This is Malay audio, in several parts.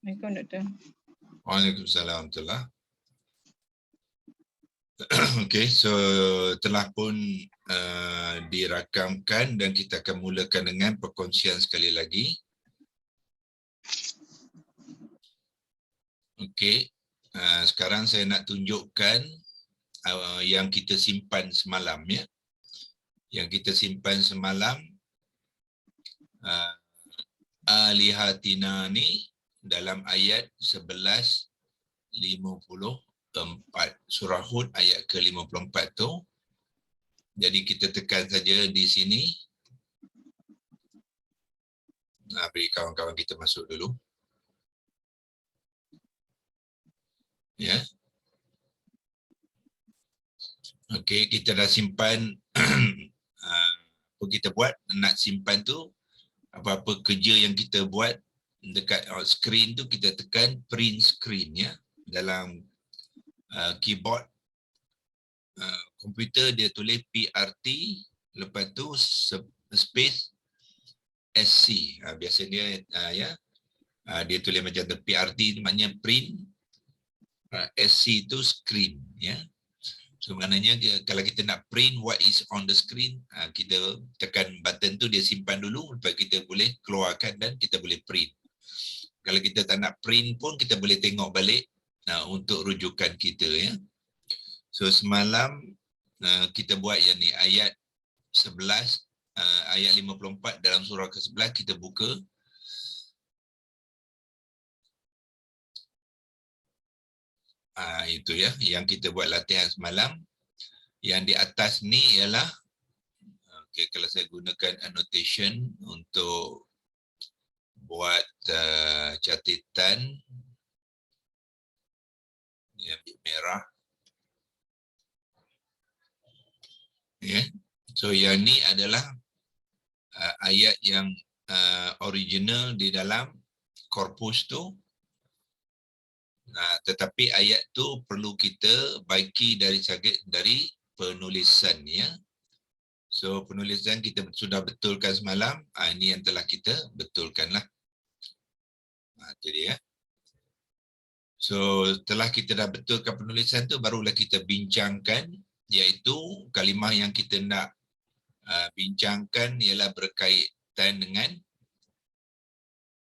Assalamualaikum Doktor. Waalaikumsalam warahmatullahi. Okey, so telah pun dirakamkan dan kita akan mulakan dengan perkongsian sekali lagi. Okey, sekarang saya nak tunjukkan yang kita simpan semalam ya. Yang kita simpan semalam alihatina ni dalam ayat 11:54 surah Hud ayat ke-54 tu. Jadi kita tekan saja di sini. Beri kawan-kawan kita masuk dulu. Ya. Okey, kita dah simpan apa kita buat nak simpan tu, apa-apa kerja yang kita buat dekat screen tu kita tekan print screen ya. Dalam keyboard komputer dia tulis PRT, lepas tu space SC. Biasa dia dia tulis macam tu, PRT maknanya print, SC tu screen ya. So maknanya kalau kita nak print what is on the screen, kita tekan button tu, dia simpan dulu, lepas kita boleh keluarkan dan kita boleh print. Kalau kita tak nak print pun kita boleh tengok balik untuk rujukan kita ya. So semalam kita buat yang ni ayat 11 ayat 54 dalam surah ke-11, kita buka. Itu ya yang kita buat latihan semalam. Yang di atas ni ialah kalau saya gunakan annotation untuk buat catatan yang merah ya. So yang ni adalah ayat yang original di dalam korpus tu. Tetapi ayat tu perlu kita baiki dari penulisan ya. So penulisan kita sudah betulkan semalam. Ini yang telah kita betulkanlah. Itu dia. So setelah kita dah betulkan penulisan tu, barulah kita bincangkan, iaitu kalimah yang kita nak bincangkan ialah berkaitan dengan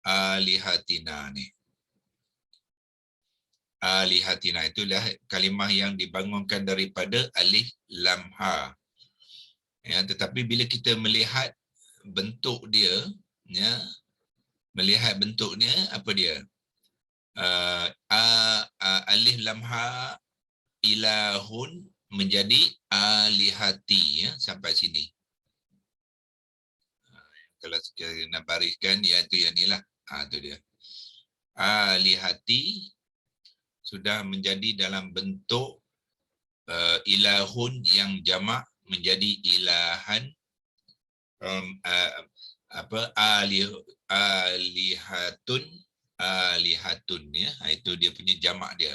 alihatina ni. Alihatina itulah kalimah yang dibangunkan daripada alif lam ha. Ya, tetapi bila kita melihat bentuk dia ya, melihat bentuknya apa dia? Alif lam ha ilahun menjadi alihati ya, sampai sini. Kalau kita nak bariskan, iaitu yang inilah. Itu dia. Alihati sudah menjadi dalam bentuk ilahun yang jamak menjadi ilahan, alihatun ya. Itu dia punya jamak dia.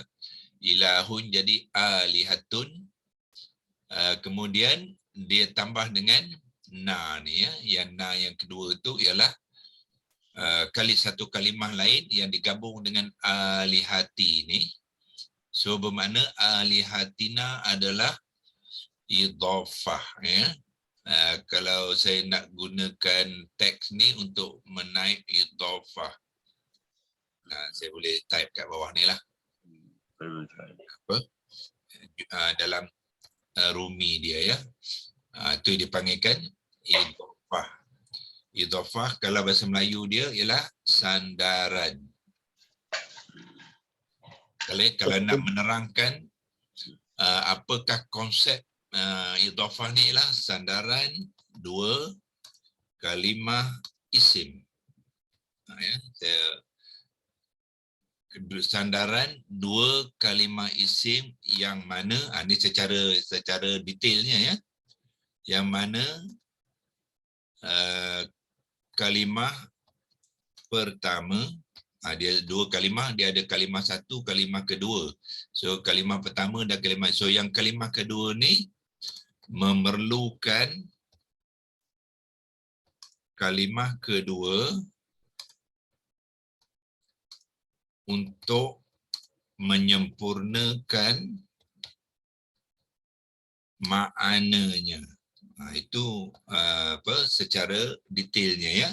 Ilahun jadi alihatun. Kemudian dia tambah dengan na ni ya. Yang na yang kedua itu ialah satu kalimah lain yang digabung dengan alihati ni. So bermakna alihatina adalah idhafah ya. Kalau saya nak gunakan teks ni untuk menaip idhafah, saya boleh type kat bawah ni lah. Dalam Rumi dia ya. Itu dipanggilkan idhafah. Idhafah kalau bahasa Melayu dia ialah sandaran. Kalau nak menerangkan apakah konsep idhafah ni ialah sandaran dua kalimah isim. Sandaran dua kalimah isim yang mana ini secara detailnya ya. Yang mana kalimah pertama, dia dua kalimah, dia ada kalimah satu, kalimah kedua. So kalimah pertama dan kalimah, so yang kalimah kedua ni memerlukan kalimah kedua untuk menyempurnakan maknanya. Itu secara detailnya ya,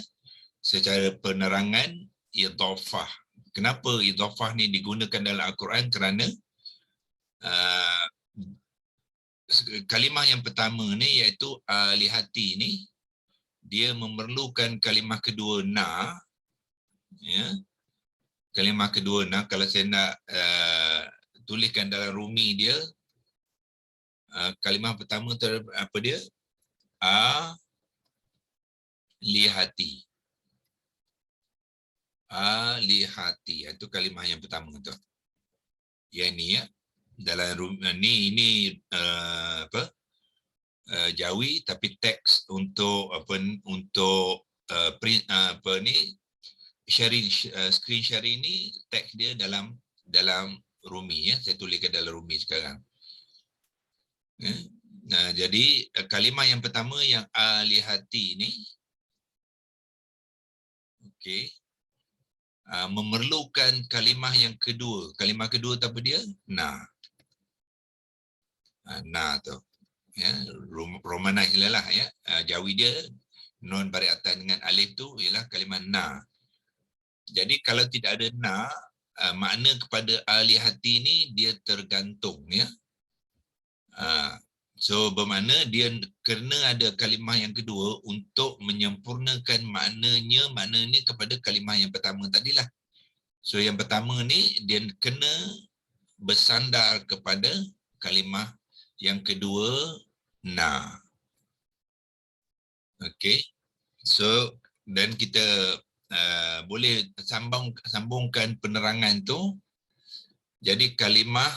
secara penerangan idhafah. Kenapa idhafah ni digunakan dalam Al-Quran? Kerana kalimah yang pertama ni iaitu alihati ni dia memerlukan kalimah kedua na, ya. Kalimah kedua na, kalau saya nak tuliskan dalam rumi dia, kalimah pertama tu apa dia? Alihati. Alihati, itu kalimah yang pertama tu. Yang ni ya, dalam ni Jawi, tapi teks untuk print sharing, screen sharing ni teks dia dalam rumi ya. Saya tuliskan dalam rumi sekarang. Jadi kalimah yang pertama yang alihati ni, okey, memerlukan kalimah yang kedua. Kalimah kedua tu apa dia? Na. Na tu. Ya, romanize lah ya. Jawi dia non baris atas dengan alif tu ialah kalimah na. Jadi kalau tidak ada na, makna kepada alihati ni dia tergantung ya. So bermakna dia kena ada kalimah yang kedua untuk menyempurnakan maknanya kepada kalimah yang pertama tadilah. So yang pertama ni dia kena bersandar kepada kalimah yang kedua na. Okey. So dan kita boleh sambungkan penerangan tu. Jadi kalimah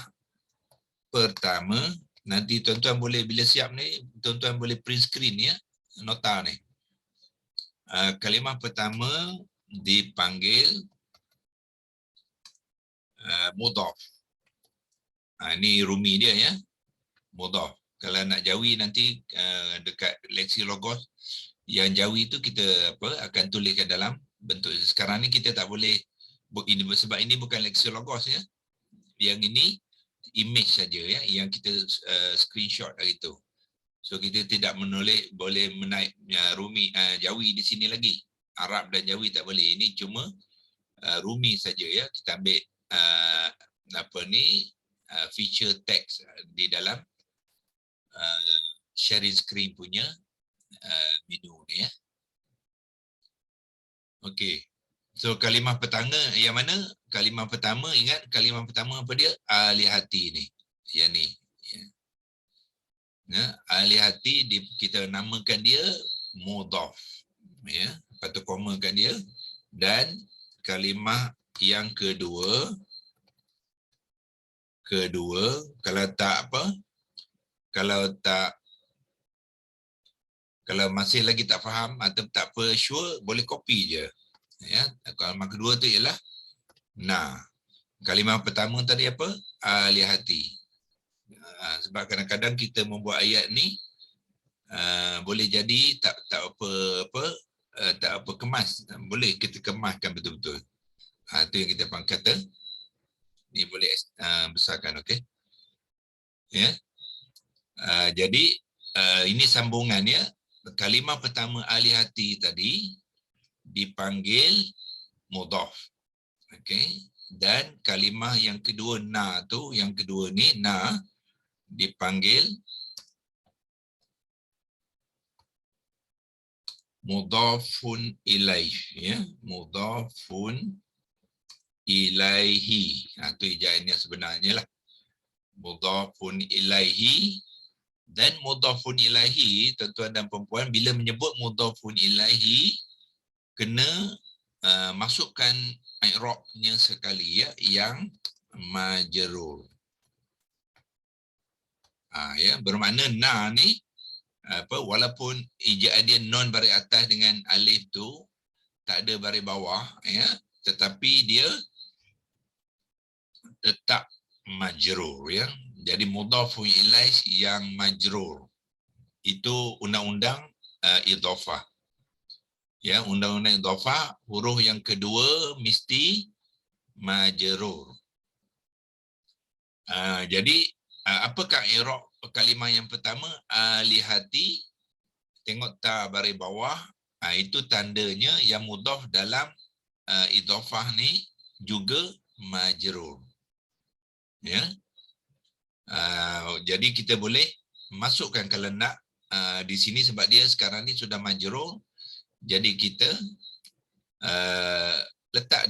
pertama, nanti tuan-tuan boleh bila siap ni, tuan-tuan boleh print screen ya, nota ni. Kalimah pertama dipanggil mudhaf. Ini rumi dia ya, mudhaf. Kalau nak Jawi nanti dekat Lexilogos yang Jawi tu kita akan tuliskan dalam bentuk. Sekarang ni kita tak boleh, sebab ini bukan Lexilogos ya. Yang ini image saja ya, yang kita screenshot hari itu. So kita tidak boleh menaik rumi Jawi di sini lagi. Arab dan Jawi tak boleh. Ini cuma rumi saja ya. Kita ambil feature text di dalam sharing screen punya menu ni ya. Okey. So kalimah pertama yang mana? Kalimah pertama, ingat kalimah pertama apa dia? Alihati ni. Yang ni. Ya, alihati kita namakan dia mudhaf. Ya, lepas tu komakan dia. Dan kalimah yang kedua kalau tak kalau masih lagi tak faham atau tak sure, boleh copy je. Ya, kalimah kedua tu ialah na. Kalimah pertama tadi apa? Alihati. Sebab kadang-kadang kita membuat ayat ni boleh jadi tak kemas. Boleh kita kemaskan betul-betul. Itu yang kita kata ni boleh besarkan, okey. Ya. Jadi ini sambungannya. Kalimah pertama alihati tadi dipanggil mudhaf. Okey. Dan kalimah yang kedua na tu, yang kedua ni na dipanggil mudhafun ilaih ya, mudhafun ilaihi. Itu ejaannya sebenarnya lah. Mudhafun ilaihi. Dan mudhafun ilaihi, tuan-tuan dan perempuan, bila menyebut mudhafun ilaihi kena masukkan i'rabnya sekali ya, yang majrur. Ya, bermakna na ni walaupun ejaan dia non baris atas dengan alif tu tak ada baris bawah ya, tetapi dia tetap majrur ya. Jadi mudhafun ilaih yang majrur itu undang-undang idhafah. Ya, undang-undang idhafah, huruf yang kedua mesti majrur. Jadi apakah i'rab kalimah yang pertama? Alihati, tengok ta baris bawah, itu tandanya yang mudhaf dalam idhafah ni juga majrur. Ya. Jadi kita boleh masukkan kalau nak di sini sebab dia sekarang ni sudah majrur. Jadi kita letak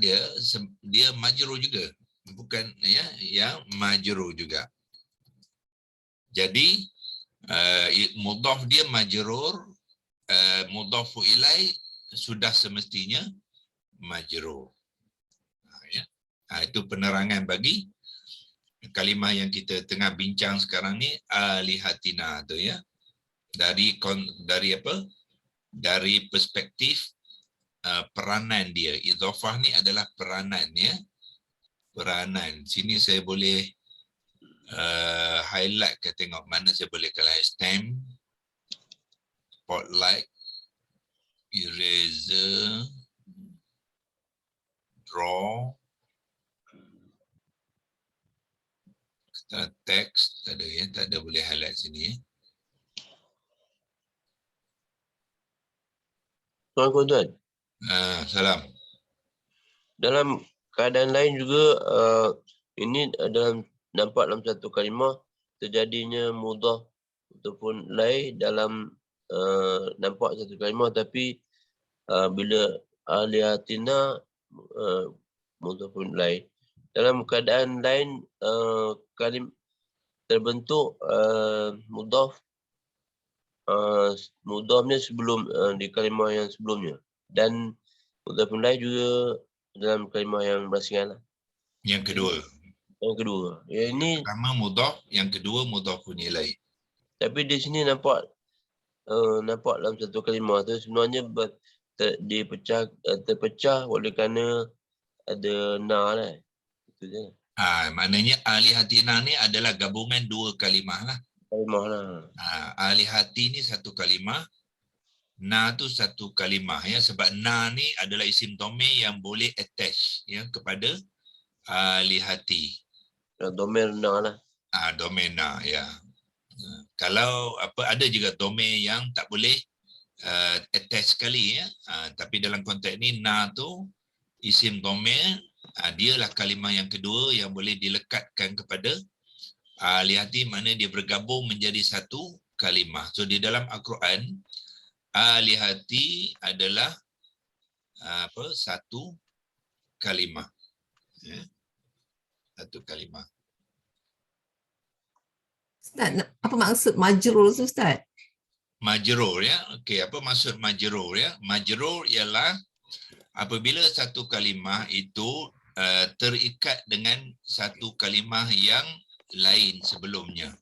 dia majrur juga, bukan ya, yang majrur juga. Jadi mudhaf dia majrur, mudhafu ilai sudah semestinya majrur. Ya. Itu penerangan bagi kalimah yang kita tengah bincang sekarang ni, alihatina tu ya. Dari apa? Dari perspektif peranan dia. Idhafah ni adalah peranan ya. Peranan. Sini saya boleh highlight ke, tengok mana saya boleh kalau stamp, spotlight, eraser, draw, teks, tak ada ya, tak ada boleh highlight sini ya. Tuan-tuan, Salam. dalam keadaan lain juga ini nampak dalam satu kalimah terjadinya mudhaf ataupun lai dalam nampak satu kalimah, tapi bila alihatina mudhafun lai. Dalam keadaan lain terbentuk mudhaf mudhafnya sebelum di kalimah yang sebelumnya, dan mudhafun lai juga dalam kalimah yang berasingan. Yang kedua. Yang kedua. Yang ini pertama mudhaf, yang kedua mudhafun ilaih. tapi di sini nampak dalam satu kalimah tu sebenarnya terpecah oleh kerana ada na lah. Itu je. Maknanya alihatina ni adalah gabungan dua kalimah lah. Kalimah lah. Alihati ni satu kalimah, na tu satu kalimah ya, sebab na ni adalah isim dhamir yang boleh attach ya kepada alihati. Domain na lah. Domain na ya. Kalau ada juga domain yang tak boleh attach sekali ya. Tapi dalam konteks ni na tu isim dhamir, dialah kalimah yang kedua yang boleh dilekatkan kepada alihati, mana dia bergabung menjadi satu kalimah. So di dalam Al-Quran, alihati adalah satu kalimah. Ya. Satu kalimah. Ustaz, apa maksud majrur tu Ustaz? Majrur ya. Okey, apa maksud majrur ya? Majrur ialah apabila satu kalimah itu terikat dengan satu kalimah yang lain sebelumnya.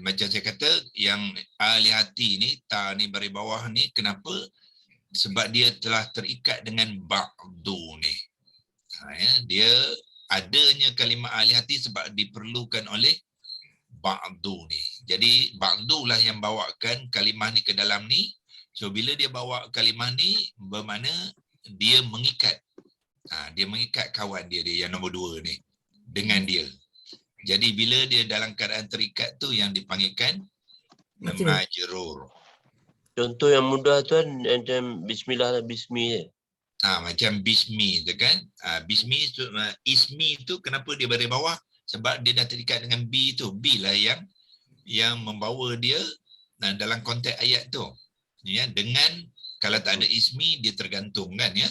Macam saya kata, yang alihati ni, ta ni baris bawah ni, kenapa? Sebab dia telah terikat dengan ba'du ni. Dia adanya kalimah alihati sebab diperlukan oleh ba'du ni. Jadi ba'du lah yang bawakan kalimah ni ke dalam ni. So bila dia bawa kalimah ni, bermakna dia mengikat. Dia mengikat kawan dia yang nombor dua ni dengan dia. Jadi bila dia dalam keadaan terikat tu yang dipanggilkan majrur. Contoh yang mudah tuan macam bismillah lah, bismi. Macam bismi tu kan. Bismi tu, ismi tu kenapa dia baris bawah? Sebab dia dah terikat dengan B tu. B lah yang membawa dia dalam konteks ayat tu. Ya, dengan kalau tak ada ismi dia tergantung kan ya.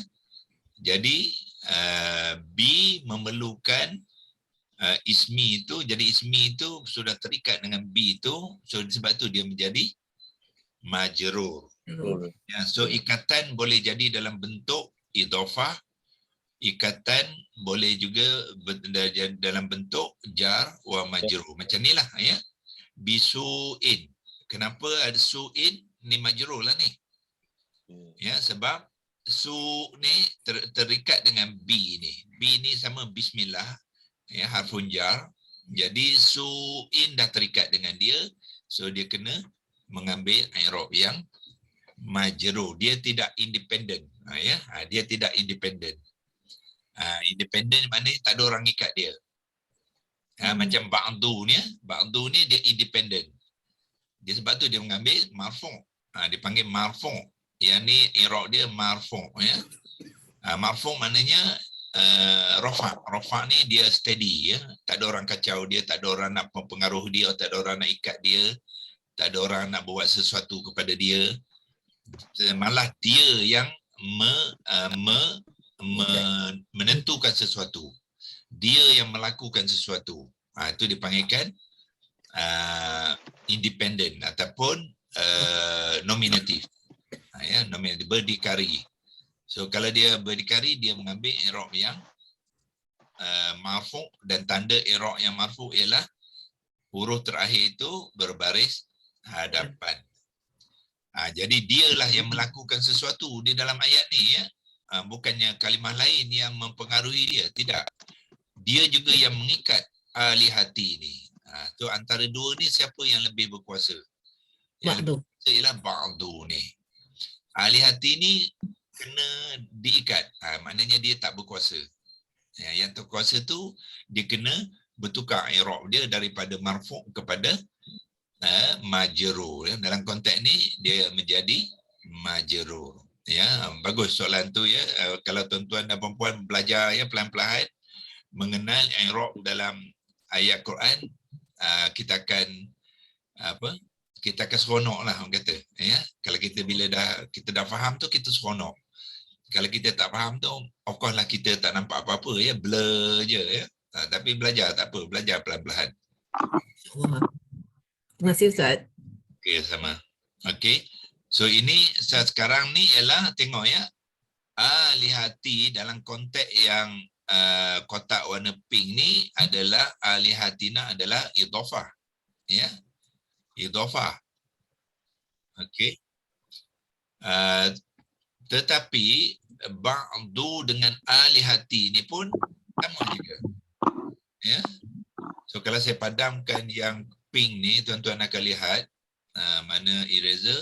Jadi B memerlukan ismi itu, jadi ismi itu sudah terikat dengan B itu, so sebab tu dia menjadi majrur. Ya, so ikatan boleh jadi dalam bentuk idhafah, ikatan boleh juga dalam bentuk jar wa majrur. Macam inilah ya. Bisu'in. Kenapa ada su'in? Ni majrur lah ni. Ya, sebab su ni terikat dengan B ni. B ni sama bismillah. Ya, harfun jar. Jadi su'in dah terikat dengan dia, so dia kena mengambil i'rab yang majrur. Dia tidak independen. Ya, dia tidak independen. Independent maknanya tak ada orang ikat dia. Macam ba'du ni dia independent. Dia sebab tu dia mengambil marfu'. Dia panggil marfu'. Yang ni i'rab dia marfu' ya. Marfu' maknanya rafa'. Rafa' ni dia steady ya. Tak ada orang kacau dia, tak ada orang nak mempengaruh dia, tak ada orang nak ikat dia, tak ada orang nak buat sesuatu kepada dia. Malah dia yang menentukan sesuatu. Dia yang melakukan sesuatu. Itu dipanggilkan independent ataupun nominatif. Ya, nominatif, berdikari. So kalau dia berdikari, dia mengambil i'rab yang marfu' dan tanda i'rab yang marfu' ialah huruf terakhir itu berbaris hadapan. Jadi dialah yang melakukan sesuatu di dalam ayat ni ya. Bukannya kalimah lain yang mempengaruhi dia, tidak. Dia juga yang mengikat alihati ni. Tu antara dua ni siapa yang lebih berkuasa? Yang lebih berkuasa ialah ba'du ni. Alihati ni kena diikat. Maknanya dia tak berkuasa. Yang terkuasa tu dia kena bertukar i'rab dia daripada marfu' kepada majrur. Dalam konteks ni dia menjadi majrur. Ya, bagus soalan tu ya. Kalau tuan-tuan dan puan-puan belajar ya pelan-pelan mengenal i'rab dalam ayat Quran, kita akan kita akan seronoklah orang kata ya. Kalau kita bila kita dah faham tu kita seronok. Kalau kita tak faham tu of course lah kita tak nampak apa-apa ya, blur je ya. Tapi belajar tak apa, belajar pelan-pelan. Terima kasih Ustaz. Okey, sama. Okey. So ini sekarang ni ialah tengok ya. Alihati dalam konteks yang kotak warna pink ni adalah alihatina adalah idhafah. Ya. Idhafah. Okey. Tetapi ba'du dengan alihati ni pun sama juga. Ya. So kalau saya padamkan yang pink ni, tuan-tuan akan lihat mana eraser.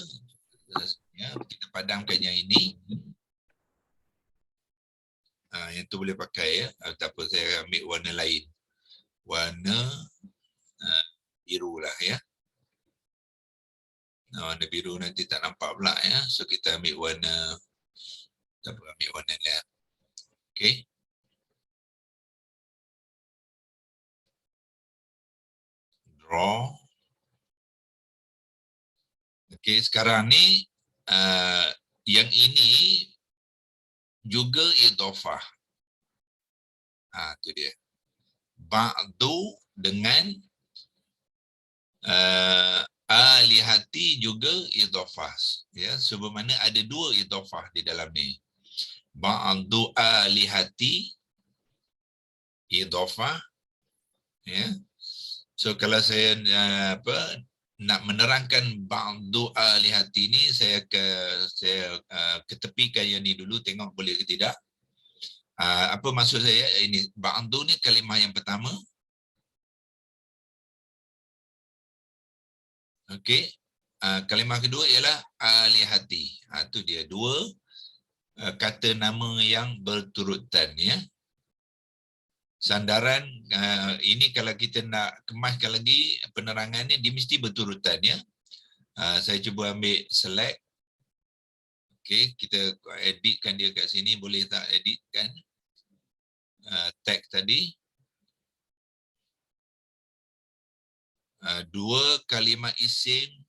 Ya, kita padamkan yang ini. Yang tu boleh pakai ya. Tak apa, saya ambil warna lain. Warna biru lah ya. Warna biru nanti tak nampak pula ya. So kita ambil warna, tak apa, ambil warna lain. Okey. Draw. Okey, sekarang ni yang ini juga idhafah. Tu dia. Ba'du dengan alihati juga idhafah. Ya, sebagaimana ada dua idhafah di dalam ni. Ba'du alihati idhafah. Ya. So kalau saya nak menerangkan ba'du alihati ni, saya ketepikan yang ni dulu, tengok boleh ke tidak. Apa maksud saya ini? Ba'du ni kalimah yang pertama. Okey. Kalimah kedua ialah alihati. Itu dia dua kata nama yang berturutan ya. Sandaran ini kalau kita nak kemaskan lagi penerangannya, dia mesti berturutan ya. Saya cuba ambil select. Okey, kita editkan dia kat sini, boleh tak editkan tag tadi. Dua kalimah isim.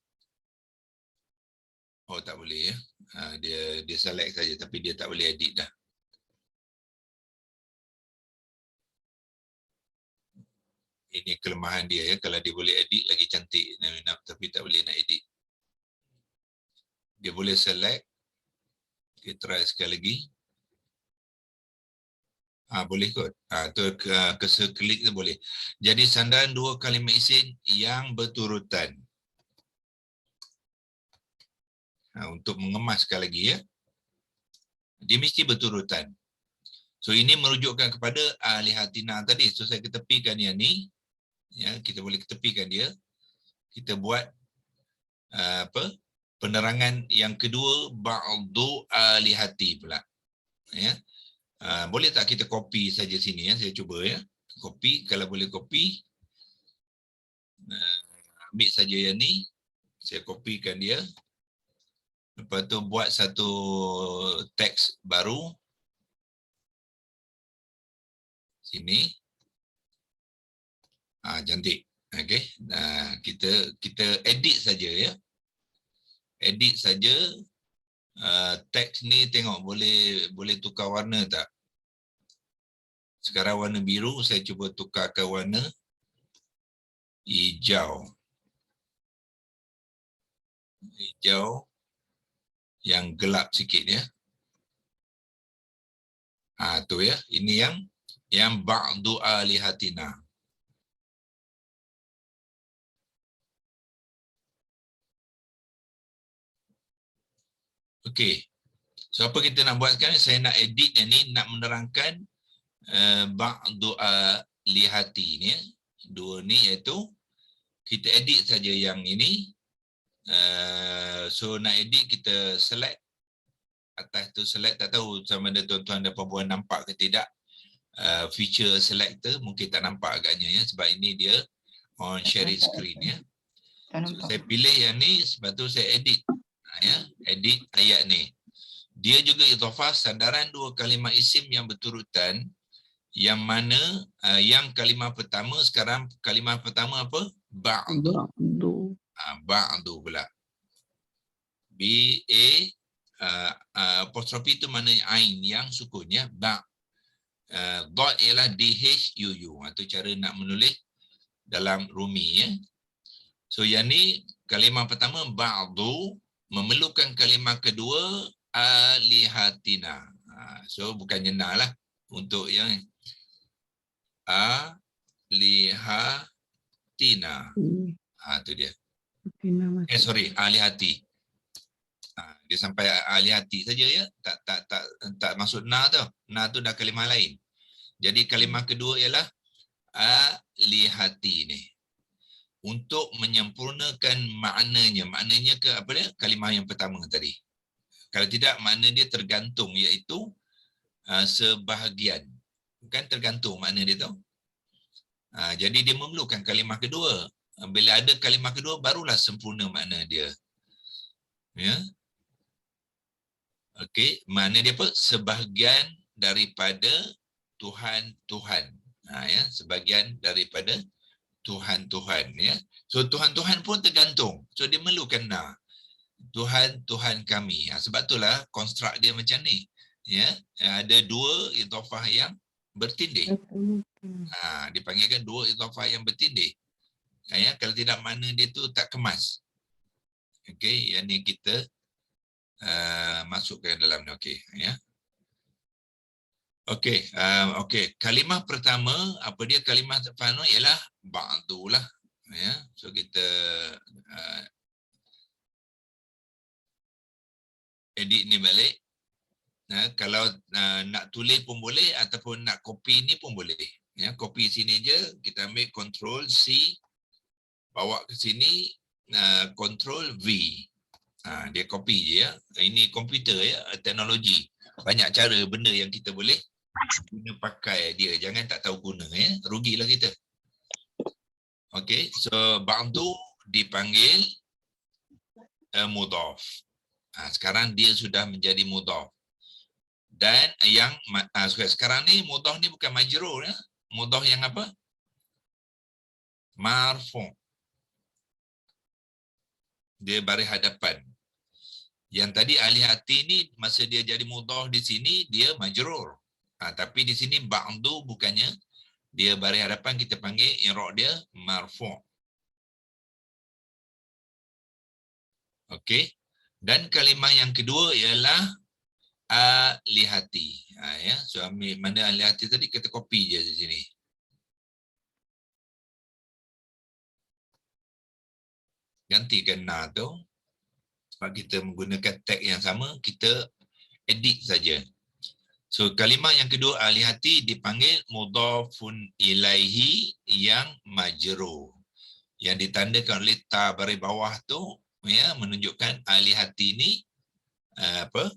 Oh, tak boleh ya. Dia select saja tapi dia tak boleh edit dah. Ini kelemahan dia ya. Kalau dia boleh edit lagi cantik, tapi tak boleh nak edit. Dia boleh select. Kita try sekali lagi. Boleh kot. Tu klik tu boleh. Jadi sandaran dua kalimah isim yang berturutan. Untuk mengemaskan lagi ya. Dia mesti berturutan. So ini merujukkan kepada alihatina tadi. So saya ketepikan yang ni. Ya, kita boleh ketepikan dia. Kita buat penerangan yang kedua, ba'du alihati pula. Ya. Boleh tak kita copy saja sini ya? Saya cuba ya. Copy, kalau boleh copy. Ambil saja yang ni. Saya copykan dia. Lepas tu buat satu teks baru. Sini. Cantik. Okey. Kita edit saja ya. Edit saja. Teks ni tengok boleh tukar warna tak? Sekarang warna biru, saya cuba tukar ke warna hijau. Hijau yang gelap sikit ya. Tu ya. Ini yang ba'du alihatina. Okey. So apa kita nak buat sekarang? Saya nak edit yang ni, nak menerangkan ba'du alihati ni. Dua ni iaitu kita edit saja yang ini. So nak edit kita select. Atas tu select, tak tahu sama ada tuan-tuan dan puan-puan nampak ke tidak. Feature selector mungkin tak nampak agaknya ya, sebab ini dia on sharing screen ya. So, saya pilih yang ni, sebab tu saya edit. Ya, edit ayat ni. Dia juga idhafah sandaran dua kalimah isim yang berturutan, yang mana yang kalimah pertama, sekarang kalimah pertama apa? Ba'du. Ba'du pula. B-A apostrofi itu maknanya ain yang sukunnya ba. Dot ialah D-H-U-U. Itu cara nak menulis dalam Rumi ya. So yang ni kalimah pertama ba'du, memerlukan kalimah kedua alihatina. So bukan jena lah untuk yang alihatina. Itu dia. Sorry, alihati. Dia sampai alihati saja ya. Tak masuk na tu. Na tu dah kalimah lain. Jadi kalimah kedua ialah alihati ni. Untuk menyempurnakan maknanya. Maknanya ke apa dia? Kalimah yang pertama tadi. Kalau tidak, makna dia tergantung, iaitu sebahagian. Bukan tergantung makna dia tu. Jadi dia memerlukan kalimah kedua. Bila ada kalimah kedua, barulah sempurna makna dia. Ya. Okey, makna dia apa? Sebahagian daripada Tuhan-Tuhan. Ya, sebahagian daripada Tuhan-Tuhan ya. So Tuhan-Tuhan pun tergantung. So dia memerlukan na. Tuhan-Tuhan kami. Sebab itulah konstruk dia macam ni. Ya, ada dua idhafah yang bertindih. Dipanggilkan dua idhafah yang bertindih. Ya, kalau tidak makna dia tu tak kemas. Okey, yang ni kita masukkan dalam ni. Okey, ya. Okey, okey. Kalimah pertama, apa dia kalimah pertama ialah ba'du lah. Ya, so kita edit ni balik. Kalau nak tulis pun boleh ataupun nak copy ni pun boleh. Ya, copy sini je, kita ambil Ctrl C, bawa ke sini, Ctrl V. Dia copy je ya. Ini komputer ya, teknologi. Banyak cara benda yang kita boleh guna pakai dia. Jangan tak tahu guna ya. Rugilah kita. Okey, so ba'du dipanggil mudhaf. Sekarang dia sudah menjadi mudhaf. Dan yang sekarang ni mudhaf ni bukan majrur ya. Mudhaf yang apa? Marfu'. Dia baris hadapan. Yang tadi alihati ni masa dia jadi mudhaf di sini dia majrur. Tapi di sini ba'du bukannya dia baris hadapan, kita panggil i'rab dia marfu'. Okey. Dan kalimah yang kedua ialah alihati. Ya, so ambil mana alihati tadi, kita copy je di sini. Gantikan na tu. Sebab kita menggunakan tag yang sama, kita edit saja. So kalimah yang kedua alihati dipanggil mudhafun ilaihi yang majrur. Yang ditandakan oleh ta baris bawah tu ya, menunjukkan alihati ni apa?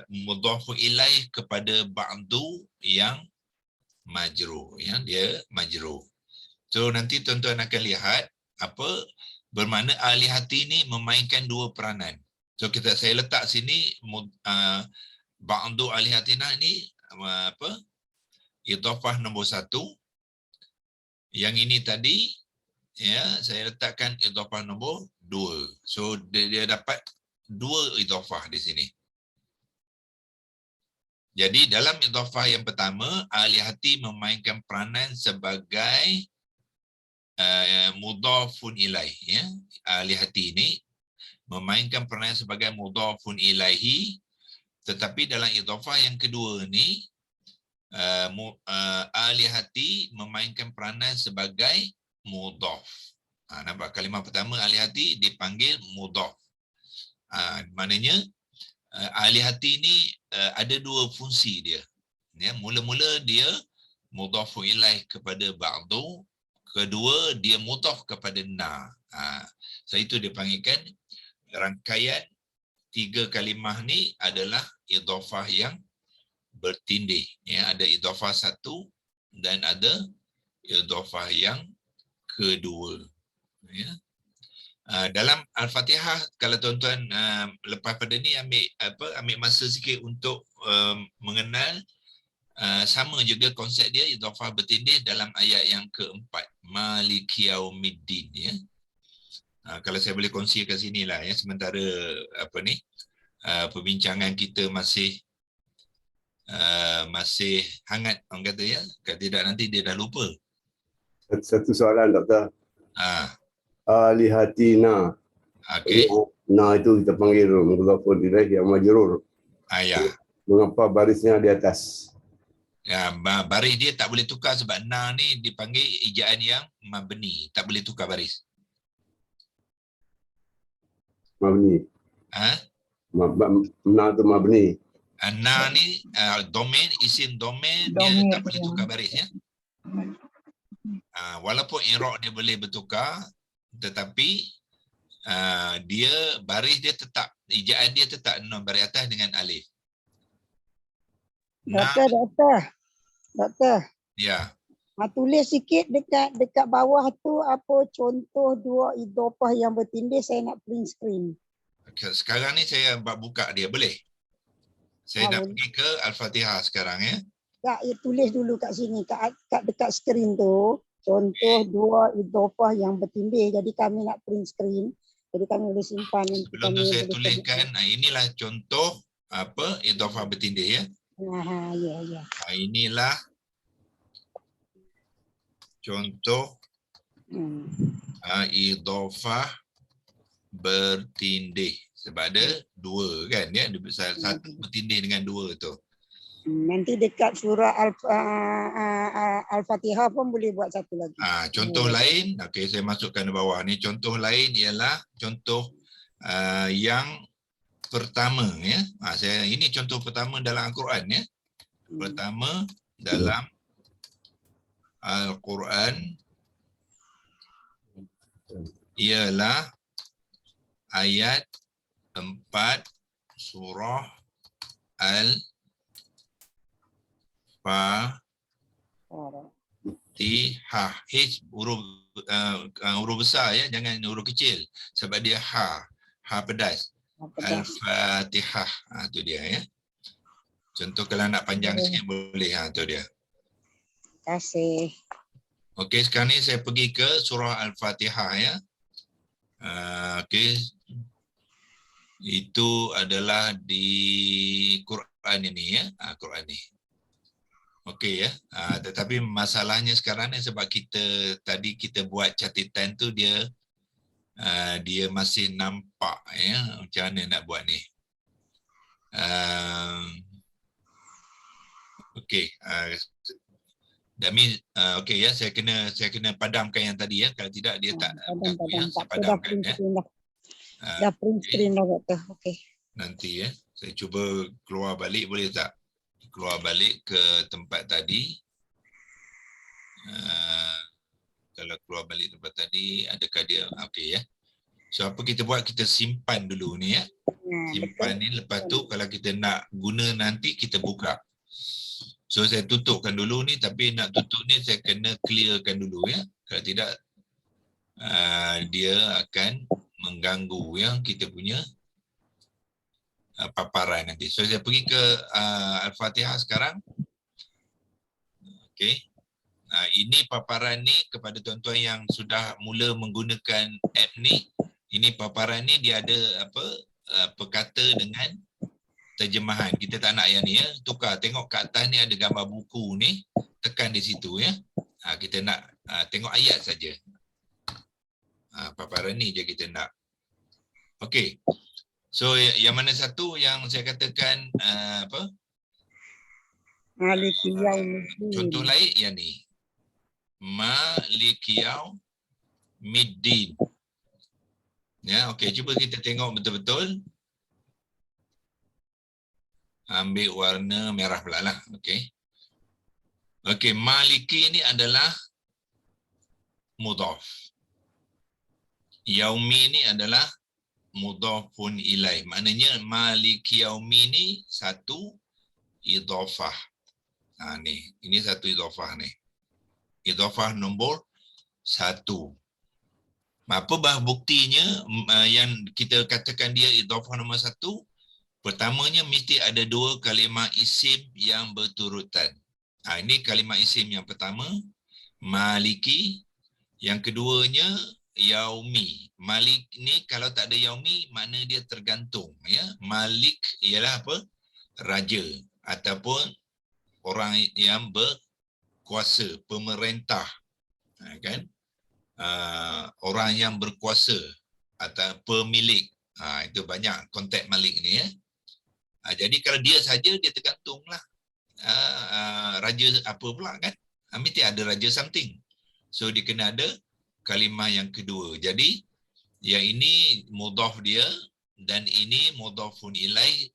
mudhafun ilaih kepada ba'du yang majrur, ya, dia majrur. So nanti tuan-tuan akan lihat apa bermakna alihati ni memainkan dua peranan. So saya letak sini ba'du alihatina ni apa? Idhafah nombor 1. Yang ini tadi ya saya letakkan idhafah nombor 2. So dia dapat dua idhafah di sini. Jadi dalam idhafah yang pertama, alihati memainkan peranan sebagai mudhafun ilaih, ya. Alihati ini memainkan peranan sebagai mudhafun ilaihi, tetapi dalam idhafah yang kedua ni alihati memainkan peranan sebagai mudhaf. Nampak kalimah pertama alihati dipanggil mudhaf. Maknanya alihati ni ada dua fungsi dia. Ya, mula-mula dia mudhafun ilaih kepada ba'du, kedua dia mudhaf kepada na. So itu dipanggilkan rangkaian tiga kalimah ni adalah idhafah yang bertindih. Ya, ada idhafah satu dan ada idhafah yang kedua. Ya. Dalam Al-Fatihah, kalau tuan-tuan lepas pada ni ambil masa sikit untuk mengenal, sama juga konsep dia idhafah bertindih dalam ayat yang keempat, Maliki Yaumiddin, ya. Kalau saya boleh kongsi kat sinilah, ya, sementara perbincangan kita masih hangat, orang kata, ya. Kalau tidak nanti dia dah lupa. Satu soalan, Doktor. Alihatina. Okey. Na itu kita panggil mudhafun ilaih yang majrur. Ya. Mengapa barisnya di atas? Ya, baris dia tak boleh tukar sebab na ni dipanggil ijaan yang mabni, tak boleh tukar baris. Mabni. Na itu mabni. Na ni domain, isim domain, dia tak boleh tukar baris, ya. Walaupun i'rab dia boleh bertukar, tetapi dia baris dia tetap, ijaan dia tetap nun baris atas dengan alif. Doktor. Ya. Tulis sikit dekat bawah tu apa contoh dua idhafah yang bertindih, saya nak print screen. Sekarang ni saya buka dia, boleh? Saya nak pergi ke Al-Fatihah sekarang, ya. Tak, tulis dulu kat sini, kat dekat skrin tu, contoh dua idhafah yang bertindih. Jadi kami nak print screen. Jadi kami boleh simpan. Sebelum tu saya tuliskan, inilah contoh idhafah bertindih, ya. Ya. Inilah contoh idhafah bertindih. Sebab ada dua, kan, ya. Satu bertindih dengan dua tu. Nanti dekat surah Al-Fatihah pun boleh buat satu lagi. Contoh lain, okey, saya masukkan di bawah ni. Contoh lain ialah contoh yang pertama, ya. Ini contoh pertama dalam Al-Quran, ya. Pertama dalam Al-Quran ialah ayat 4 surah Al-Fatihah. Huruf besar, ya, jangan huruf kecil sebab dia ha pedas. Al-Fatihah. Tu dia, ya. Contoh kalau nak panjang sikit boleh, tu dia. Terima kasih. Okey, sekarang ni saya pergi ke surah Al-Fatihah, ya. Okey. Itu adalah di Quran ini, ya. Quran ni. Okey, ya. Tetapi masalahnya sekarang ni sebab tadi kita buat catatan tu dia masih nampak, ya. Macam mana nak buat ni? Okey. Dami, okey, ya. Saya kena padamkan yang tadi, ya. Kalau tidak dia tak mengganggu, ya. Saya padamkan, ya. Dah print screen dah, Doktor. Okey. Nanti, ya. Saya cuba keluar balik, boleh tak? Keluar balik ke tempat tadi. Kalau keluar balik tempat tadi, adakah dia? Okey, ya. So apa kita buat? Kita simpan dulu ni, ya. Simpan ni, lepas tu kalau kita nak guna nanti kita buka. So saya tutupkan dulu ni, tapi nak tutup ni saya kena clearkan dulu ya. Kalau tidak dia akan mengganggu yang kita punya paparan nanti. So saya pergi ke Al-Fatihah sekarang. Okey. Ini paparan ni kepada tuan-tuan yang sudah mula menggunakan app ni. Ini paparan ni dia ada apa perkata dengan terjemahan. Kita tak nak yang ni ya. Tukar, tengok kat atas ni ada gambar buku ni, tekan di situ ya. Kita nak tengok ayat saja. Paparan ni je kita nak. Okey. So yang mana satu yang saya katakan apa? Maliki Yaumiddin. Contoh lain yang ni. Maliki Yaumiddin. Ya, okey, cuba kita tengok betul-betul. Ambil warna merah pula lah. Okey. Okey, Maliki ni adalah mudhaf. Yaumi ni adalah mudhafun ilaih. Maknanya Maliki Yaumi ni satu idhafah. Ni, ini satu idhafah ni. Idhafah nombor 1. Apa bah buktinya yang kita katakan dia idhafah nombor 1? Pertamanya mesti ada 2 kalimah isim yang berturutan. Ini kalimah isim yang pertama, Maliki. Yang keduanya, Yaumi. Malik ni kalau tak ada Yaumi, makna dia tergantung. Ya? Malik ialah apa? Raja ataupun orang yang berkuasa, pemerintah. Kan? Orang yang berkuasa atau pemilik. Itu banyak konteks Malik ni ya. Jadi kalau dia saja dia tergantunglah. Raja apa pula kan? Mesti ada raja something. So dia kena ada kalimah yang kedua. Jadi yang ini mudhaf dia dan ini mudhafun ilaih.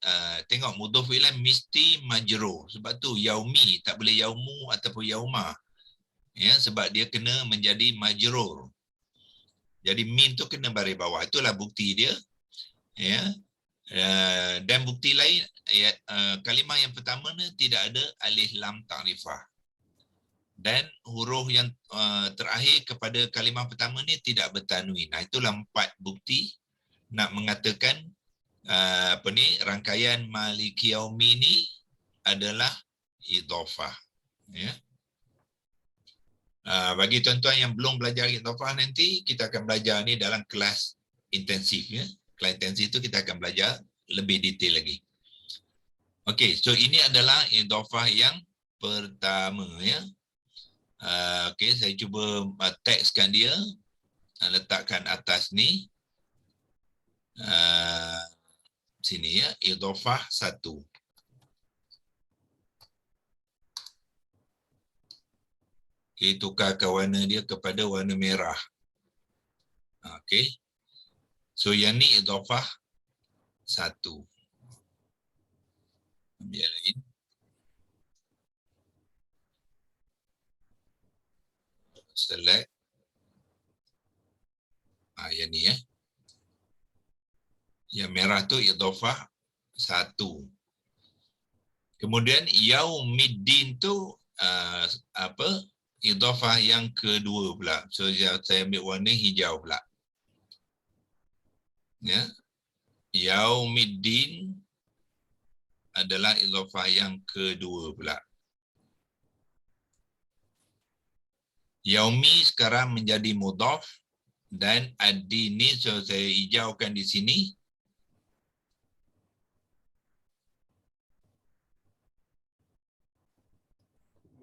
Tengok mudhaf ilaih mesti majrur. Sebab tu yaumi tak boleh yaumu ataupun yauma. Ya, sebab dia kena menjadi majrur. Jadi mim tu kena baris bawah. Itulah bukti dia. Ya. Dan bukti lain kalimah yang pertama ni tidak ada alif lam ta'rifah. Dan huruf yang terakhir kepada kalimah pertama ni tidak bertanwin. Itulah 4 bukti nak mengatakan rangkaian Maliki Yaumi ni adalah idhafah. Ya. Bagi tuan-tuan yang belum belajar idhafah nanti, kita akan belajar ni dalam kelas intensif ya. Kelas intensif itu kita akan belajar lebih detail lagi. Okey, so ini adalah idhafah yang pertama ya. Okey, saya cuba tekskan dia, letakkan atas ni. Sini ya, idhafah 1. Okey, tukarkan warna dia kepada warna merah. Okey. So yang ni idhafah 1. Ambil lain. Select. Yang ni ya. Yang merah tu idhafah 1. Kemudian Yaumiddin tu idhafah yang kedua pula. So saya ambil warna hijau pula. Ya. Yaumiddin adalah idhafah yang kedua pula. Yaumi sekarang menjadi mudhaf dan ad-din ni so saya hijaukan di sini.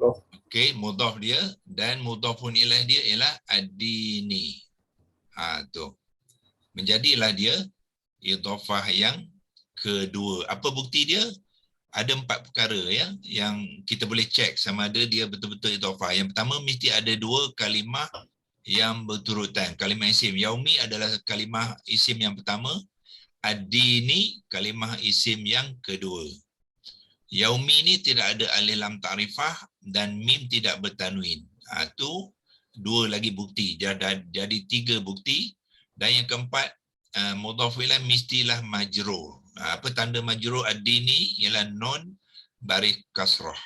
Okey, mudhaf dia dan mudhafun ilaih dia ialah ad-dini. Tu. Menjadilah dia idhafah yang kedua. Apa bukti dia? Ada 4 perkara ya yang kita boleh cek sama ada dia betul-betul idhafah. Yang pertama mesti ada 2 kalimah yang berturutan. Kalimah isim. Yaumi adalah kalimah isim yang pertama. Ad-dini kalimah isim yang kedua. Yaumi ni tidak ada alif lam ta'rifah dan mim tidak bertanwin. Itu 2 lagi bukti. Jadi 3 bukti. Dan yang keempat, mudhaf ilaih mestilah majrur. Apa tanda majrur ad-dini ialah non baris kasrah.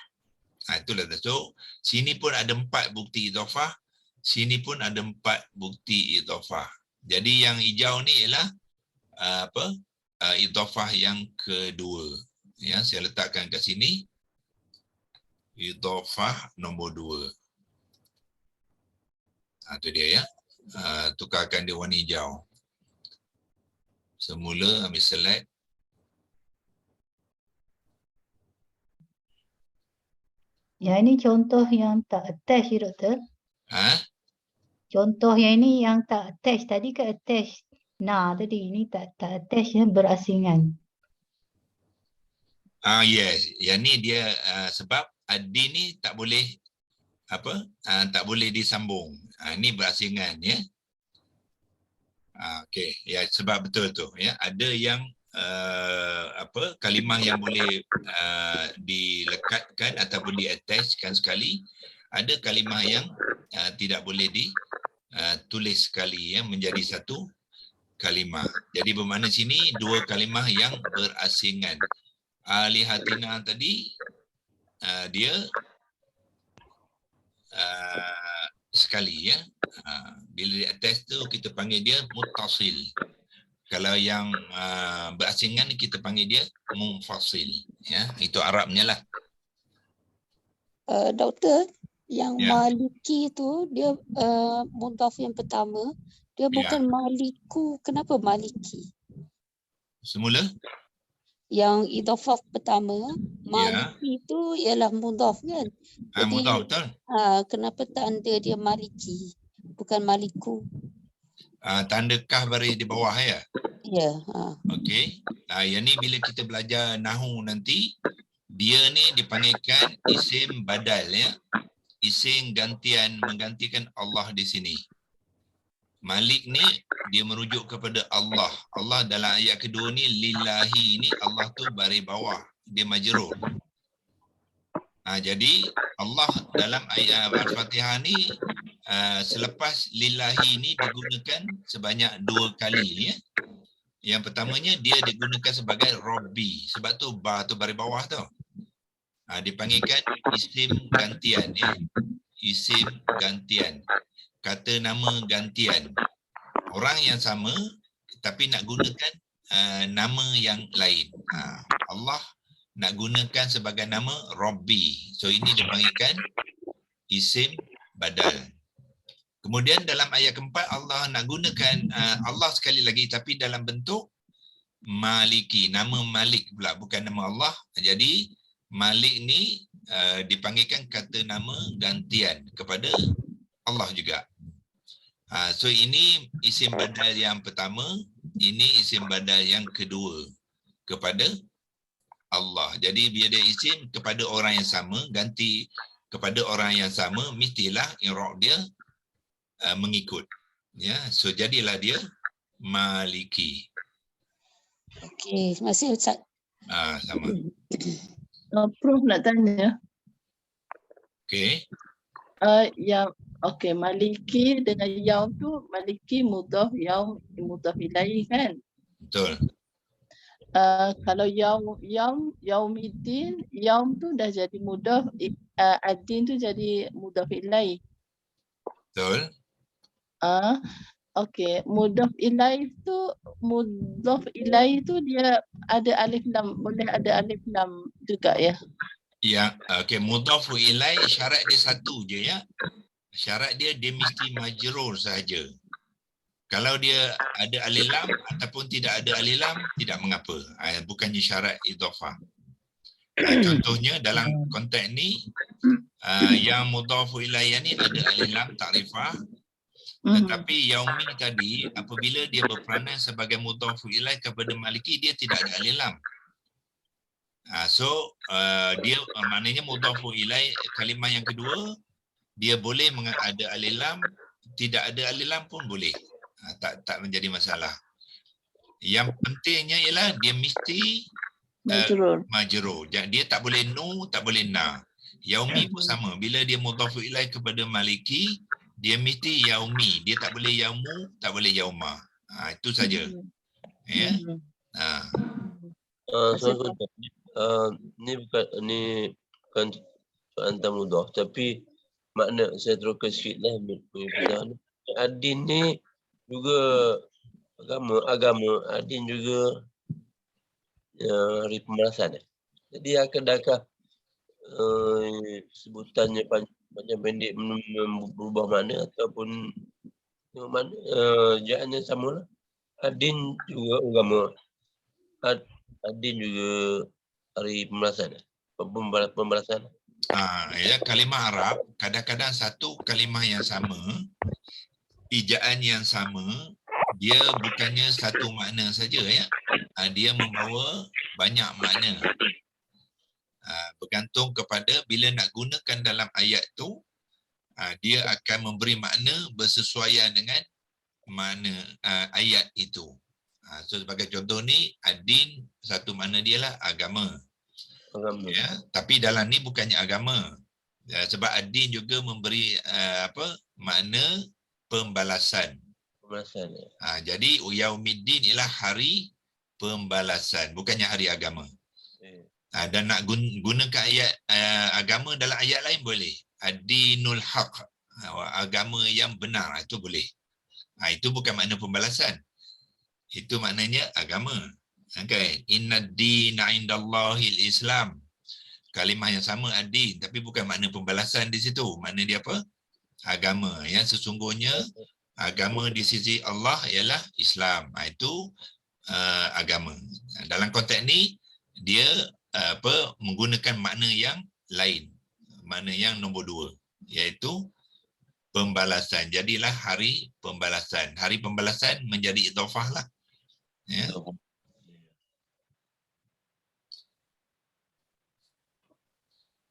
Itulah dah. So sini pun ada 4 bukti idhafah, sini pun ada 4 bukti idhafah. Jadi yang hijau ni ialah idhafah yang kedua. Ya, saya letakkan kat sini. Idhafah nombor 2. Itu dia ya. Tukarkan dia warna hijau. Semula ambil select. Yang ini contoh yang tak attach ya doktor. Contoh yang ini yang tak attach. Tadi ke attach. Nah tadi ini tak attach ya, berasingan. Yes. Yang ni dia sebab ad-din ni tak boleh tak boleh disambung. Ni berasingan ya. Okey. Ya, sebab betul tu ya. Ada yang kalimah yang boleh dilekatkan ataupun di-attachkan sekali, ada kalimah yang tidak boleh ditulis sekali ya, menjadi satu kalimah. Jadi bermakna sini 2 kalimah yang berasingan. Alihatina tadi dia sekali ya. Bila di-attach tu kita panggil dia muttasil. Kalau yang berasingan kita panggil dia munfasil. Ya, itu Arabnya lah. Doktor, yang Ya. Maliki tu dia mudhaf yang pertama, dia bukan Maliku. Kenapa Maliki? Semula? Yang idhafah pertama, Maliki tu ialah mudhaf kan? Jadi Mudhaf betul. kenapa tanda dia Maliki, bukan Maliku? Tanda kaf baris di bawah ya. Ya. Okey. Yang ni bila kita belajar nahu nanti, dia ni dipanggilkan isim badal ya. Isim gantian, menggantikan Allah di sini. Malik ni dia merujuk kepada Allah. Allah dalam ayat kedua ni lillahi ni Allah tu baris bawah, dia majrur. Jadi Allah dalam ayat Al-Fatihah ni selepas lillahi ni digunakan sebanyak 2 kali ya. Yang pertamanya dia digunakan sebagai Rabbi. Sebab tu ba tu baris bawah tu. Dipanggilkan isim gantian ya. Isim gantian. Kata nama gantian. Orang yang sama tapi nak gunakan nama yang lain. Allah nak gunakan sebagai nama Rabbi. So ini dipanggilkan isim badal. Kemudian dalam ayat keempat Allah nak gunakan Allah sekali lagi tapi dalam bentuk Maliki. Nama Malik pula, bukan nama Allah. Jadi Malik ni dipanggilkan kata nama gantian kepada Allah juga. So ini isim badal yang pertama, ini isim badal yang kedua kepada Allah. Jadi bila dia isim kepada orang yang sama, ganti kepada orang yang sama, mestilah i'rab dia mengikut. Ya, so jadilah dia Maliki. Okey, terima kasih Ustaz. Sama. Prof nak tanya. Okey. Yang Maliki dengan yaum tu, Maliki mudhaf, yaum mudhaf ilaih kan? Betul. Kalau yaumiddin, yaum tu dah jadi mudhaf, ad-din tu jadi mudhaf ilaih. Betul. Okey, mudhaf ilaih tu dia ada alif lam, boleh ada alif lam juga ya? Ya, okey, mudhafu ilaih syarat dia satu je ya. Syarat dia mesti majrur sahaja. Kalau dia ada alif lam ataupun tidak ada alif lam, tidak mengapa. Bukannya syarat idhafah. Contohnya dalam konteks ni yang mudhafu ilaih ni ada alif lam ta'rifah. Tetapi yaumi tadi apabila dia berperanan sebagai mudhafu ilaih kepada Maliki, dia tidak ada alif lam. So dia maknanya mudhafu ilaih kalimah yang kedua dia boleh ada alif lam, tidak ada alif lam pun boleh. Tak menjadi masalah. Yang pentingnya ialah dia mesti majrur. Dia tak boleh nu, tak boleh na. Yaumi pun sama. Bila dia mudhafu ilaih kepada Maliki, dia mesti yaumi. Dia tak boleh yaumu, tak boleh yauma. Itu saja. Ya. Soalan ni bukan soalan tentang mudah, tapi makna saya teruskan sikit lah mengikuti adin ni juga agama adin juga hari pembalasan. Jadi adakah sebutannya panjang pendek berubah makna ataupun mana jahatnya sama lah. Adin juga agama. Adin juga hari pembalasan. Pembalasan. Ya, kalimah Arab kadang-kadang satu kalimah yang sama, ejaan yang sama, dia bukannya satu makna saja ya. Dia membawa banyak makna. Bergantung kepada bila nak gunakan dalam ayat tu, dia akan memberi makna bersesuaian dengan makna ayat itu. So sebagai contoh ni, adin satu makna dia lah agama. Ya, tapi dalam ni bukannya agama. Sebab adin juga memberi makna pembalasan. Jadi Yaumiddin ialah hari pembalasan, bukannya hari agama. Dan nak gunakan ayat agama dalam ayat lain boleh. Ad-dinul haq, agama yang benar, itu boleh. Itu bukan makna pembalasan. Itu maknanya agama. Okay. Inna ad-dina indallahil Islam. Kalimah yang sama ad-din, tapi bukan makna pembalasan di situ. Makna dia apa? Agama. Ya, sesungguhnya agama di sisi Allah ialah Islam. Itu agama. Dalam konteks ni dia menggunakan makna yang lain, makna yang nombor 2, iaitu pembalasan. Jadilah hari pembalasan. Hari pembalasan menjadi idhafah lah. Ya.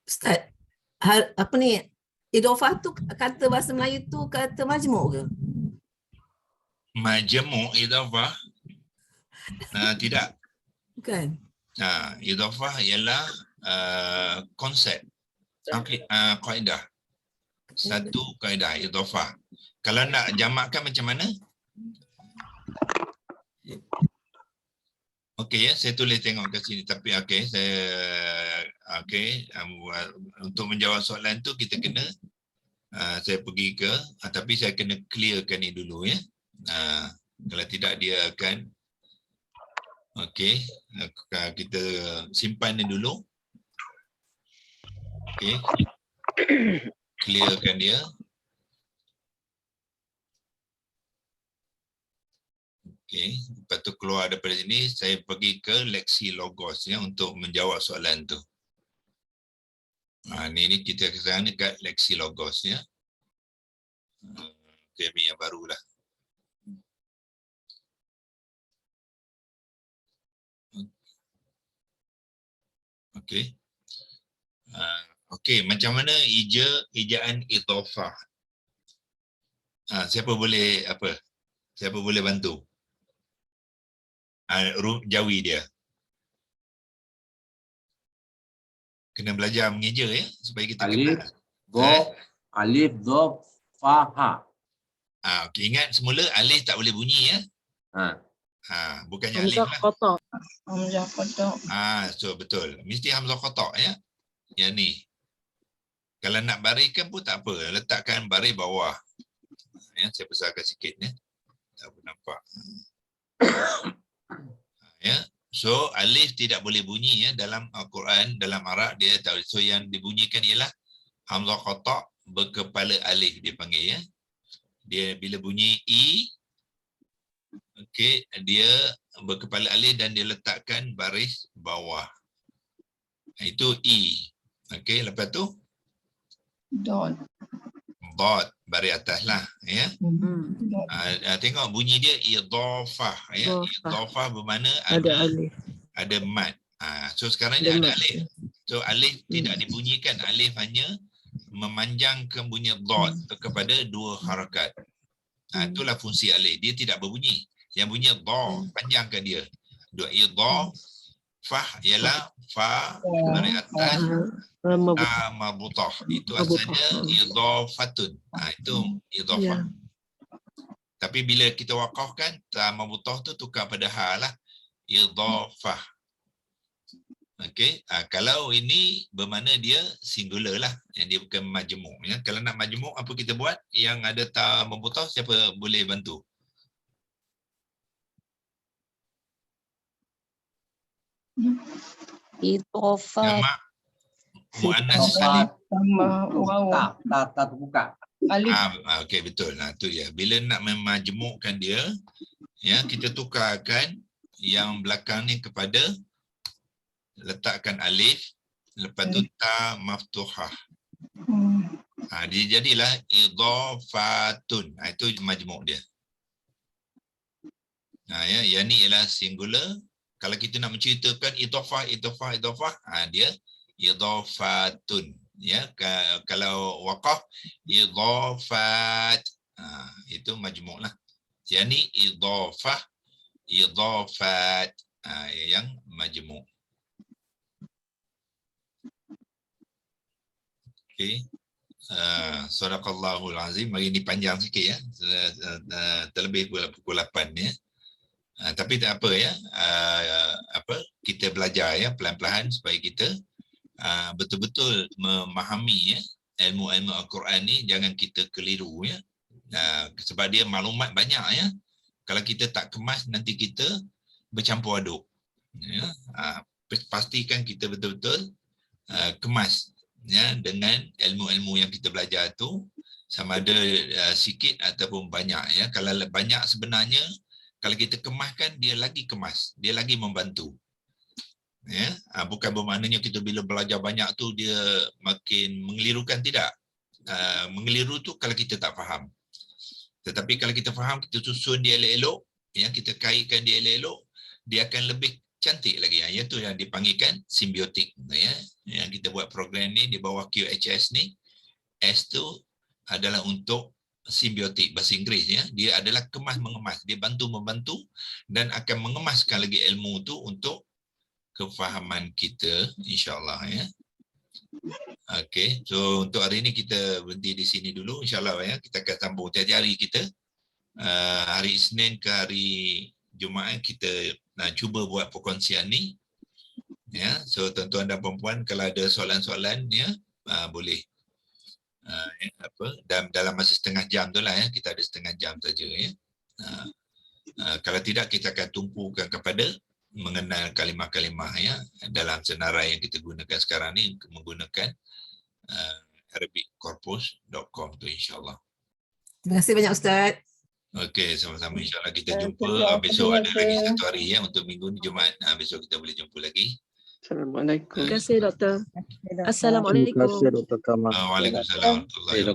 Ustaz, apa ni, idhafah tu kata bahasa Melayu tu kata majmuk ke? Majmuk idhafah? Tidak. Bukan. Idhafah ialah konsep, kaedah. Satu kaedah idhafah. Kalau nak jamakkan macam mana? Okey ya, saya tulis tengok kat sini, tapi untuk menjawab soalan tu kita kena saya pergi ke tapi saya kena clearkan ni dulu ya. Kalau tidak dia akan kita simpan ni dulu. Clearkan dia. Lepas tu keluar daripada sini, saya pergi ke Lexilogos ya untuk menjawab soalan tu. Ni kita sekarang ni kat Lexilogos ya. Saya ambil yang baru lah. Macam mana ejaan idhafah? Siapa boleh bantu? Jawi dia. Kena belajar mengeja ya supaya kita alif, dhof, fa, ha. Ingat semula alif tak boleh bunyi ya. Bukannya alif lah. Hamzah qata'. So betul. Mesti hamzah qata' ya. Yang ni. Kalau nak bariskan pun tak apa, letakkan baris bawah. Ya, saya besarkan sikit ya. Tak apa nampak. Ya. So alif tidak boleh bunyi ya dalam Al-Quran, dalam Arab dia tak boleh. So yang dibunyikan ialah hamzah qata' berkepala alif dia panggil ya. Dia bila bunyi i, dia berkepala alif dan dia letakkan baris bawah. Itu i. Lepas tu Dot. baris atas lah ya. Tengok bunyi dia idhafah ya. Idhafah bermakna ada mad. So sekarang ni ada alif. So alif tidak dibunyikan, alif hanya memanjangkan bunyi dot kepada 2 harakat. Itulah fungsi alif. Dia tidak berbunyi. Yang bunyi dha, panjangkan dia. Dua idhafah ialah fa baris atas marbutah. Itu asalnya idhafatun. Itu idhafah. Tapi bila kita waqafkan ta marbutah tu tukar pada ha lah. Idhafah. Okey, kalau ini bermakna dia singular lah, yang dia bukan majmuk ya. Kalau nak majmuk apa kita buat? Yang ada ta membutah siapa boleh bantu? Idhofah. Jamak muannas salim. Sama waw. Tak terbuka. Alif. Okey betul. Nah tu dia. Bila nak memajmukkan dia, ya kita tukarkan yang belakang ni kepada letakkan alif, lepas tu ta maftuhah. Dia jadilah idhafatun. Itu majmuk dia. Ya, yang ni ialah singular. Kalau kita nak menceritakan idhafah, dia idhafatun. Ya, kalau waqaf idhafat. Itu majmuk lah. Yang ni idhafat. Yang majmuk. Okey. Sadaqallahul azim. Hari ni panjang sikit ya. Terlebih pukul 8 ya. Tapi tak apa ya. Kita belajar ya perlahan-lahan supaya kita betul-betul memahami ya ilmu-ilmu Al-Quran ni, jangan kita keliru ya. Sebab dia maklumat banyak ya. Kalau kita tak kemas nanti kita bercampur aduk. Ya. Pastikan kita betul-betul kemas ya dengan ilmu-ilmu yang kita belajar tu, sama ada sikit ataupun banyak ya. Kalau banyak sebenarnya, kalau kita kemaskan dia lagi kemas, dia lagi membantu. Ya, bukan bermaknanya kita bila belajar banyak tu dia makin mengelirukan, tidak. Mengeliru tu kalau kita tak faham. Tetapi kalau kita faham, kita susun dia elok-elok, ya, kita kaitkan dia elok-elok, dia akan lebih cantik lagi ya. Itu yang dipanggilkan simbiotik ya. Yang kita buat program ni di bawah QHS ni, S tu adalah untuk simbiotik bahasa Inggeris ya. Dia adalah kemas mengemas, dia bantu membantu dan akan mengemaskan lagi ilmu tu untuk kefahaman kita insya-Allah ya. Okey, so untuk hari ni kita berhenti di sini dulu insya-Allah ya. Kita akan sambung tiap hari kita. Hari Isnin ke hari Jumaat kita cuba buat perkongsian ni. Ya, so tuan-tuan dan puan-puan kalau ada soalan-soalan ya, boleh dalam masa setengah jam tu lah ya. Kita ada setengah jam saja ya. Kalau tidak kita akan tumpukan kepada mengenal kalimah-kalimah ya dalam senarai yang kita gunakan sekarang ni menggunakan arabiccorpus.com tu insya-Allah. Terima kasih banyak Ustaz. Okey, sama-sama insya-Allah kita jumpa besok ada lagi satu hari ya untuk minggu ni Jumaat. Besok kita boleh jumpa lagi. Assalamualaikum. Terima kasih doktor. Assalamualaikum. Waalaikumsalam warahmatullahi wabarakatuh.